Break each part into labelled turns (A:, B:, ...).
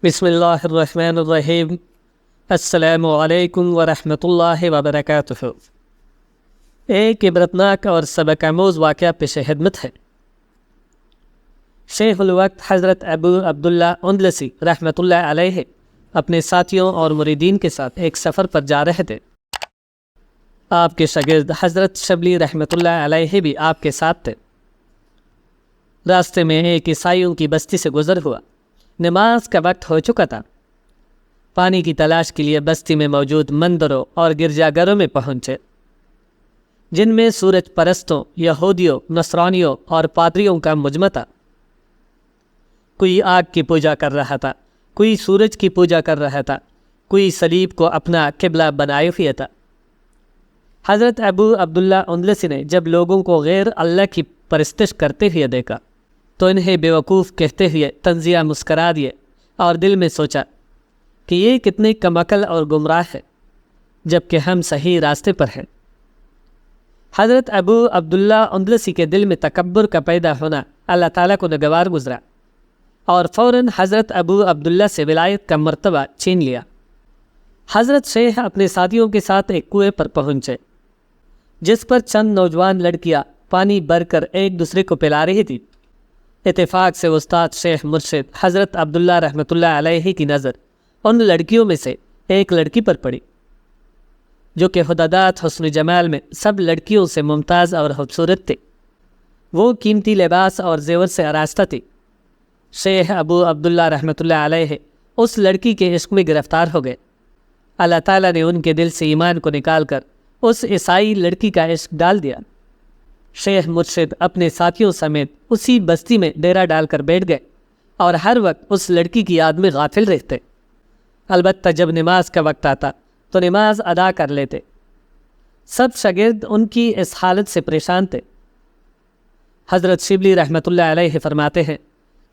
A: بسم اللہ الرحمن الرحیم۔ السلام علیکم ورحمۃ اللہ وبرکاتہ۔ ایک عبرتناک اور سبق آموز واقعہ پیش خدمت ہے۔ شیخ الوقت حضرت ابو عبداللہ اندلسی رحمۃ اللہ علیہ اپنے ساتھیوں اور مریدین کے ساتھ ایک سفر پر جا رہے تھے۔ آپ کے شاگرد حضرت شبلی رحمۃ اللہ علیہ بھی آپ کے ساتھ تھے۔ راستے میں ایک عیسائیوں کی بستی سے گزر ہوا۔ نماز کا وقت ہو چکا تھا۔ پانی کی تلاش کے لیے بستی میں موجود مندروں اور گرجا گھروں میں پہنچے، جن میں سورج پرستوں، یہودیوں، نصرانیوں اور پادریوں کا مجمع تھا۔ کوئی آگ کی پوجا کر رہا تھا، کوئی سورج کی پوجا کر رہا تھا، کوئی صلیب کو اپنا قبلہ بنائے ہوئے تھا۔ حضرت ابو عبداللہ اندلسی نے جب لوگوں کو غیر اللہ کی پرستش کرتے ہوئے دیکھا تو انہیں بیوقوف کہتے ہوئے طنزیہ مسکرا دیے اور دل میں سوچا کہ یہ کتنے کم عقل اور گمراہ ہے، جبکہ ہم صحیح راستے پر ہیں۔ حضرت ابو عبداللہ اندلسی کے دل میں تکبر کا پیدا ہونا اللہ تعالیٰ کو ناگوار گزرا اور فوراً حضرت ابو عبداللہ سے ولایت کا مرتبہ چھین لیا۔ حضرت شیخ اپنے ساتھیوں کے ساتھ ایک کنویں پر پہنچے، جس پر چند نوجوان لڑکیاں پانی بھر کر ایک دوسرے کو پلا رہی تھی۔ اتفاق سے استاد شیخ مرشد حضرت عبداللہ رحمۃ اللہ علیہ کی نظر ان لڑکیوں میں سے ایک لڑکی پر پڑی، جو کہ خداداد حسن جمال میں سب لڑکیوں سے ممتاز اور خوبصورت تھی۔ وہ قیمتی لباس اور زیور سے آراستہ تھی۔ شیخ ابو عبداللہ رحمۃ اللہ علیہ اس لڑکی کے عشق میں گرفتار ہو گئے۔ اللہ تعالیٰ نے ان کے دل سے ایمان کو نکال کر اس عیسائی لڑکی کا عشق ڈال دیا۔ شیخ مرشد اپنے ساتھیوں سمیت اسی بستی میں ڈیرا ڈال کر بیٹھ گئے اور ہر وقت اس لڑکی کی یاد میں غافل رہتے۔ البتہ جب نماز کا وقت آتا تو نماز ادا کر لیتے۔ سب شاگرد ان کی اس حالت سے پریشان تھے۔ حضرت شبلی رحمۃ اللہ علیہ فرماتے ہیں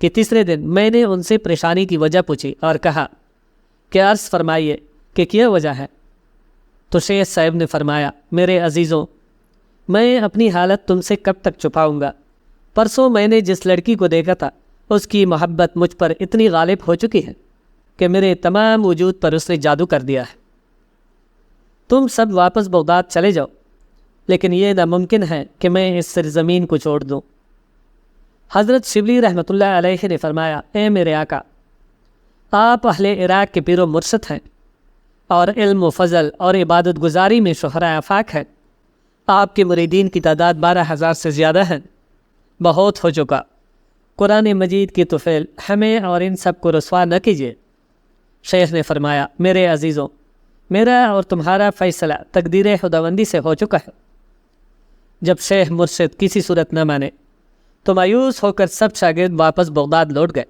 A: کہ تیسرے دن میں نے ان سے پریشانی کی وجہ پوچھی اور کہا کہ عرض فرمائیے کہ کیا وجہ ہے؟ تو شیخ صاحب نے فرمایا، میرے عزیزوں، میں اپنی حالت تم سے کب تک چھپاؤں گا؟ پرسوں میں نے جس لڑکی کو دیکھا تھا، اس کی محبت مجھ پر اتنی غالب ہو چکی ہے کہ میرے تمام وجود پر اس نے جادو کر دیا ہے۔ تم سب واپس بغداد چلے جاؤ، لیکن یہ ناممکن ہے کہ میں اس سرزمین کو چھوڑ دوں۔ حضرت شبلی رحمۃ اللہ علیہ نے فرمایا، اے میرے آقا، آپ اہل عراق کے پیر و مرشد ہیں اور علم و فضل اور عبادت گزاری میں شہرۂ آفاق ہیں۔ آپ کے مریدین کی تعداد 12,000 سے زیادہ ہے۔ بہت ہو چکا۔ قرآن مجید کی طفیل ہمیں اور ان سب کو رسوا نہ کیجیے۔ شیخ نے فرمایا، میرے عزیزوں، میرا اور تمہارا فیصلہ تقدیر خداوندی سے ہو چکا ہے۔ جب شیخ مرشد کسی صورت نہ مانے تو مایوس ہو کر سب شاگرد واپس بغداد لوٹ گئے۔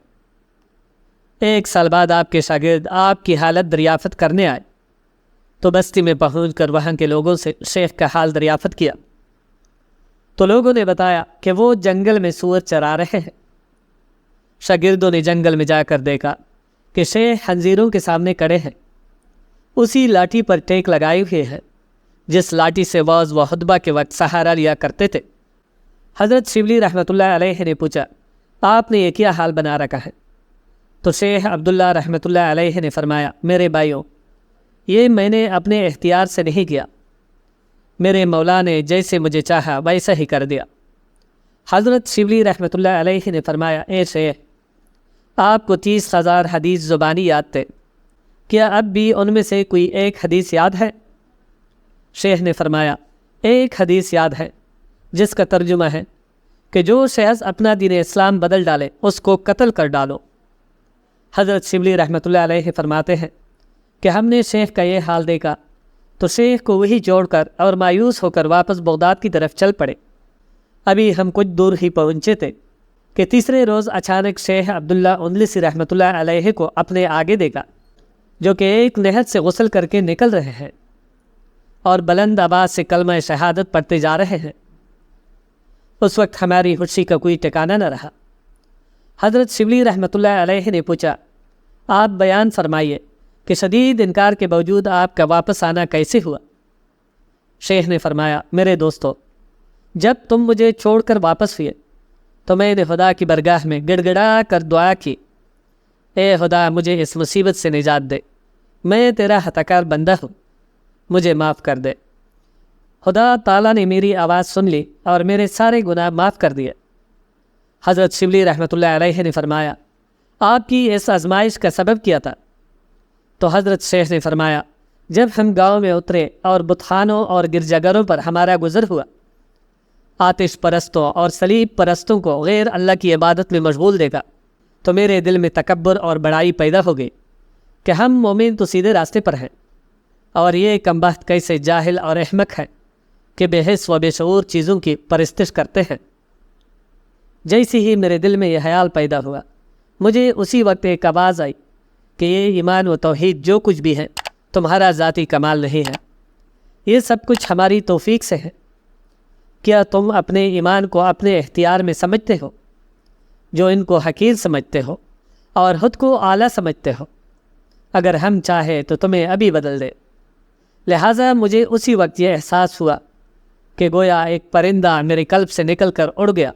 A: 1 سال بعد آپ کے شاگرد آپ کی حالت دریافت کرنے آئے تو بستی میں پہنچ کر وہاں کے لوگوں سے شیخ کا حال دریافت کیا تو لوگوں نے بتایا کہ وہ جنگل میں سور چرا رہے ہیں۔ شاگردوں نے جنگل میں جا کر دیکھا کہ شیخ خنزیروں کے سامنے کھڑے ہیں، اسی لاٹھی پر ٹیک لگائے ہوئے ہیں جس لاٹھی سے وعظ و خطبہ کے وقت سہارا لیا کرتے تھے۔ حضرت شبلی رحمۃ اللہ علیہ نے پوچھا، آپ نے یہ کیا حال بنا رکھا ہے؟ تو شیخ عبداللہ رحمۃ اللہ علیہ نے فرمایا، میرے بھائیوں، یہ میں نے اپنے اختیار سے نہیں کیا، میرے مولا نے جیسے مجھے چاہا ویسا ہی کر دیا۔ حضرت شبلی رحمۃ اللہ علیہ نے فرمایا، اے شیخ، آپ کو 30,000 حدیث زبانی یاد تھے، کیا اب بھی ان میں سے کوئی ایک حدیث یاد ہے؟ شیخ نے فرمایا، ایک حدیث یاد ہے جس کا ترجمہ ہے کہ جو شخص اپنا دین اسلام بدل ڈالے اس کو قتل کر ڈالو۔ حضرت شبلی رحمۃ اللہ علیہ فرماتے ہیں کہ ہم نے شیخ کا یہ حال دیکھا تو شیخ کو وہی چھوڑ کر اور مایوس ہو کر واپس بغداد کی طرف چل پڑے۔ ابھی ہم کچھ دور ہی پہنچے تھے کہ تیسرے روز اچانک شیخ عبداللہ اندلسی رحمۃ اللہ علیہ کو اپنے آگے دیکھا، جو کہ ایک نہر سے غسل کر کے نکل رہے ہیں اور بلند آواز سے کلمہ شہادت پڑھتے جا رہے ہیں۔ اس وقت ہماری خوشی کا کوئی ٹھکانہ نہ رہا۔ حضرت شبلی رحمۃ اللہ علیہ نے پوچھا، آپ بیان فرمائیے کہ شدید انکار کے باوجود آپ کا واپس آنا کیسے ہوا؟ شیخ نے فرمایا، میرے دوستو، جب تم مجھے چھوڑ کر واپس ہوئے تو میں نے خدا کی برگاہ میں گڑ گڑا کر دعا کی، اے خدا مجھے اس مصیبت سے نجات دے، میں تیرا خطاکار بندہ ہوں، مجھے معاف کر دے۔ خدا تعالیٰ نے میری آواز سن لی اور میرے سارے گناہ معاف کر دیے۔ حضرت شبلی رحمۃ اللہ علیہ نے فرمایا، آپ کی اس آزمائش کا سبب کیا تھا؟ تو حضرت شیخ نے فرمایا، جب ہم گاؤں میں اترے اور بتخانوں اور گرجا گھروں پر ہمارا گزر ہوا، آتش پرستوں اور صلیب پرستوں کو غیر اللہ کی عبادت میں مشغول دیکھا، تو میرے دل میں تکبر اور بڑائی پیدا ہو گئی کہ ہم مومن تو سیدھے راستے پر ہیں، اور یہ کمبخت کیسے جاہل اور احمق ہیں کہ بے حس و بے شعور چیزوں کی پرستش کرتے ہیں۔ جیسے ہی میرے دل میں یہ خیال پیدا ہوا، مجھے اسی وقت ایک آواز آئی کہ یہ ایمان و توحید جو کچھ بھی ہے تمہارا ذاتی کمال نہیں ہے، یہ سب کچھ ہماری توفیق سے ہے۔ کیا تم اپنے ایمان کو اپنے اختیار میں سمجھتے ہو، جو ان کو حقیر سمجھتے ہو اور خود کو اعلیٰ سمجھتے ہو؟ اگر ہم چاہیں تو تمہیں ابھی بدل دے۔ لہٰذا مجھے اسی وقت یہ احساس ہوا کہ گویا ایک پرندہ میرے قلب سے نکل کر اڑ گیا،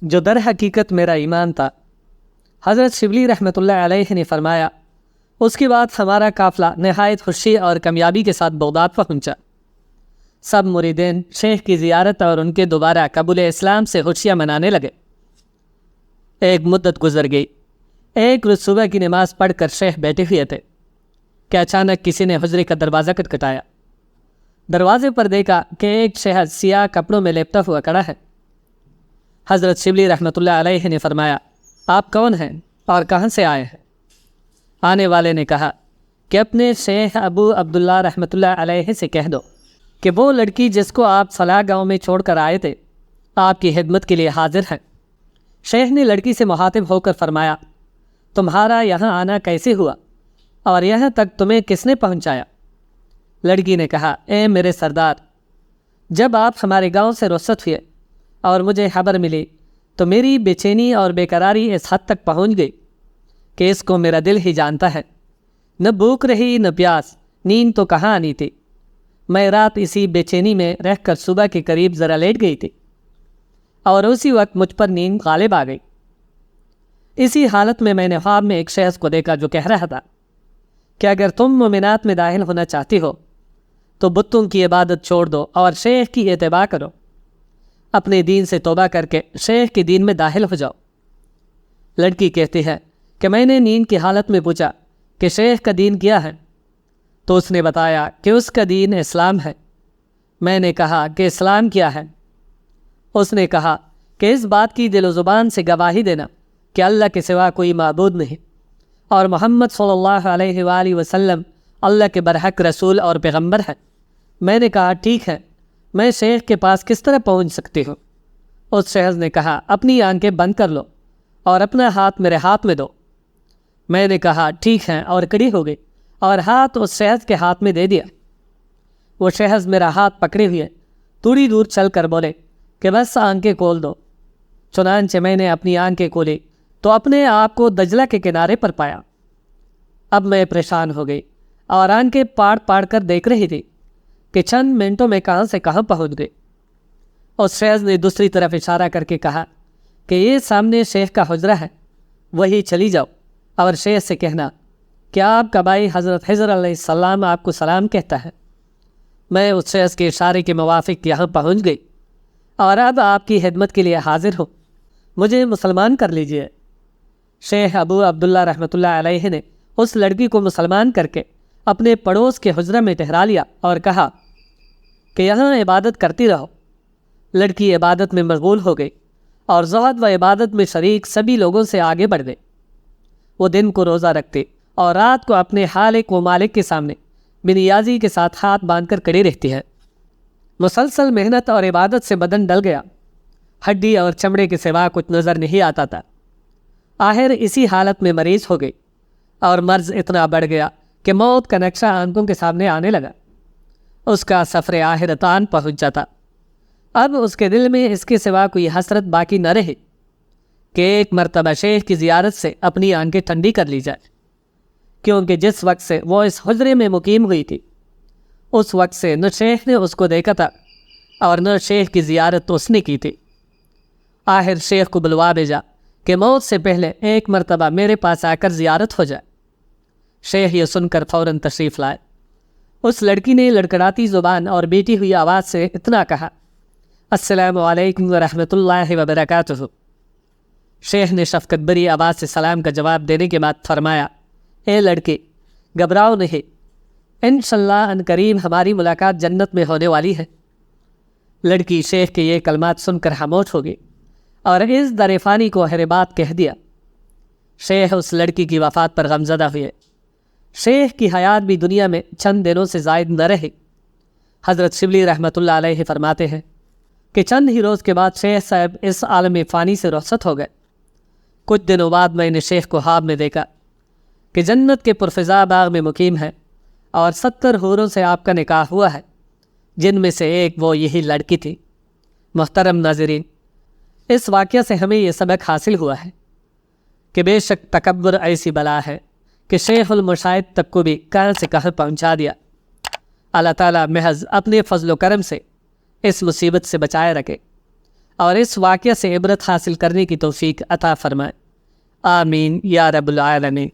A: جو در حقیقت میرا ایمان تھا۔ حضرت شبلی رحمۃ اللہ علیہ نے فرمایا، اس کے بعد ہمارا قافلہ نہایت خوشی اور کامیابی کے ساتھ بغداد پہنچا۔ سب مریدین شیخ کی زیارت اور ان کے دوبارہ قبول اسلام سے خوشیاں منانے لگے۔ ایک مدت گزر گئی۔ ایک روز صبح کی نماز پڑھ کر شیخ بیٹھے ہوئے تھے کہ اچانک کسی نے حجرے کا دروازہ کھٹکھٹایا۔ دروازے پر دیکھا کہ ایک شخص سیاہ کپڑوں میں لپٹا ہوا کھڑا ہے۔ حضرت شبلی رحمۃ اللہ علیہ نے فرمایا، آپ کون ہیں اور کہاں سے آئے ہیں؟ آنے والے نے کہا کہ اپنے شیخ ابو عبداللہ رحمۃ اللہ علیہ سے کہہ دو کہ وہ لڑکی جس کو آپ فلاں گاؤں میں چھوڑ کر آئے تھے آپ کی خدمت کے لیے حاضر ہے۔ شیخ نے لڑکی سے مخاطب ہو کر فرمایا، تمہارا یہاں آنا کیسے ہوا اور یہاں تک تمہیں کس نے پہنچایا؟ لڑکی نے کہا، اے میرے سردار، جب آپ ہمارے گاؤں سے رخصت ہوئے اور مجھے خبر ملی تو میری بے چینی اور بے قراری اس حد تک پہنچ گئی کہ اس کو میرا دل ہی جانتا ہے۔ نہ بھوک رہی نہ پیاس، نیند تو کہاں آنی تھی۔ میں رات اسی بے چینی میں رہ کر صبح کے قریب ذرا لیٹ گئی تھی اور اسی وقت مجھ پر نیند غالب آ گئی۔ اسی حالت میں نے خواب میں ایک شخص کو دیکھا جو کہہ رہا تھا کہ اگر تم مومنات میں داخل ہونا چاہتی ہو تو بتوں کی عبادت چھوڑ دو اور شیخ کی اتباع کرو، اپنے دین سے توبہ کر کے شیخ کے دین میں داخل ہو جاؤ۔ لڑکی کہتی ہے کہ میں نے نیند کی حالت میں پوچھا کہ شیخ کا دین کیا ہے، تو اس نے بتایا کہ اس کا دین اسلام ہے۔ میں نے کہا کہ اسلام کیا ہے؟ اس نے کہا کہ اس بات کی دل و زبان سے گواہی دینا کہ اللہ کے سوا کوئی معبود نہیں اور محمد صلی اللہ علیہ وآلہ وسلم اللہ کے برحق رسول اور پیغمبر ہے۔ میں نے کہا ٹھیک ہے، میں شیخ کے پاس کس طرح پہنچ سکتی ہوں؟ اس شخص نے کہا اپنی آنکھیں بند کر لو اور اپنا ہاتھ میرے ہاتھ میں دو۔ میں نے کہا ٹھیک ہے، اور کھڑی ہو گئی اور ہاتھ اس شخص کے ہاتھ میں دے دیا۔ وہ شخص میرا ہاتھ پکڑے ہوئے تھوڑی دور چل کر بولے کہ بس آنکھیں کھول دو۔ چنانچہ میں نے اپنی آنکھیں کھولی تو اپنے آپ کو دجلہ کے کنارے پر پایا۔ اب میں پریشان ہو گئی اور آنکھیں پاڑ پاڑ کر دیکھ رہی تھی کہ چند منٹوں میں کہاں سے کہاں پہنچ گئی۔ اس شخص نے دوسری طرف اشارہ کر کے کہا کہ یہ سامنے شیخ کا حجرہ ہے، وہی چلی جاؤ اور شیخ سے کہنا کہ آپ کا بھائی حضرت خضر علیہ السلام آپ کو سلام کہتا ہے۔ میں اس شخص کے اشارے کے موافق یہاں پہنچ گئی اور اب آپ کی خدمت کے لیے حاضر ہوں، مجھے مسلمان کر لیجئے۔ شیخ ابو عبداللہ رحمۃ اللہ علیہ نے اس لڑکی کو مسلمان کر کے اپنے پڑوس کے حجرہ میں ٹھہرا لیا اور کہا کہ یہاں عبادت کرتی رہو۔ لڑکی عبادت میں مشغول ہو گئی اور زہد و عبادت میں شریک سبھی لوگوں سے آگے بڑھ گئی۔ وہ دن کو روزہ رکھتے اور رات کو اپنے خالق و مالک کے سامنے بنیازی کے ساتھ ہاتھ باندھ کر کھڑی رہتی ہے۔ مسلسل محنت اور عبادت سے بدن ڈل گیا، ہڈی اور چمڑے کے سوا کچھ نظر نہیں آتا تھا۔ آخر اسی حالت میں مریض ہو گئی اور مرض اتنا بڑھ گیا کہ موت کا نقشہ آنکھوں کے سامنے آنے لگا۔ اس کا سفر آخرتان پہنچ جاتا۔ اب اس کے دل میں اس کے سوا کوئی حسرت باقی نہ رہی کہ ایک مرتبہ شیخ کی زیارت سے اپنی آنکھیں ٹھنڈی کر لی جائے، کیونکہ جس وقت سے وہ اس حجرے میں مقیم ہوئی تھی اس وقت سے نہ شیخ نے اس کو دیکھا تھا اور نہ شیخ کی زیارت تو اس نے کی تھی۔ آخر شیخ کو بلوا بھیجا کہ موت سے پہلے ایک مرتبہ میرے پاس آ کر زیارت ہو جائے۔ شیخ یہ سن کر فوراً تشریف لائے۔ اس لڑکی نے لڑکڑاتی زبان اور بیٹی ہوئی آواز سے اتنا کہا، السلام علیکم ورحمۃ اللہ وبرکاتہ۔ شیخ نے شفقت بری آواز سے سلام کا جواب دینے کے بعد فرمایا، اے لڑکی، گھبراؤ نہیں، انشاءاللہ ان قریب ہماری ملاقات جنت میں ہونے والی ہے۔ لڑکی شیخ کے یہ کلمات سن کر خاموش ہو گئی اور اس در فانی کو ہر بات کہہ دیا۔ شیخ اس لڑکی کی وفات پر غمزدہ ہوئے۔ شیخ کی حیات بھی دنیا میں چند دنوں سے زائد نہ رہی۔ حضرت شبلی رحمۃ اللہ علیہ فرماتے ہیں کہ چند ہی روز کے بعد شیخ صاحب اس عالم فانی سے رخصت ہو گئے۔ کچھ دنوں بعد میں نے شیخ کو خواب میں دیکھا کہ جنت کے پرفضا باغ میں مقیم ہے اور 70 حوروں سے آپ کا نکاح ہوا ہے، جن میں سے ایک وہ یہی لڑکی تھی۔ محترم ناظرین، اس واقعہ سے ہمیں یہ سبق حاصل ہوا ہے کہ بے شک تکبر ایسی بلا ہے کہ شیخ المشاہد تک کو بھی کہاں سے کہاں پہنچا دیا۔ اللہ تعالیٰ محض اپنے فضل و کرم سے اس مصیبت سے بچائے رکھے اور اس واقعہ سے عبرت حاصل کرنے کی توفیق عطا فرمائے، آمین یا رب العالمین۔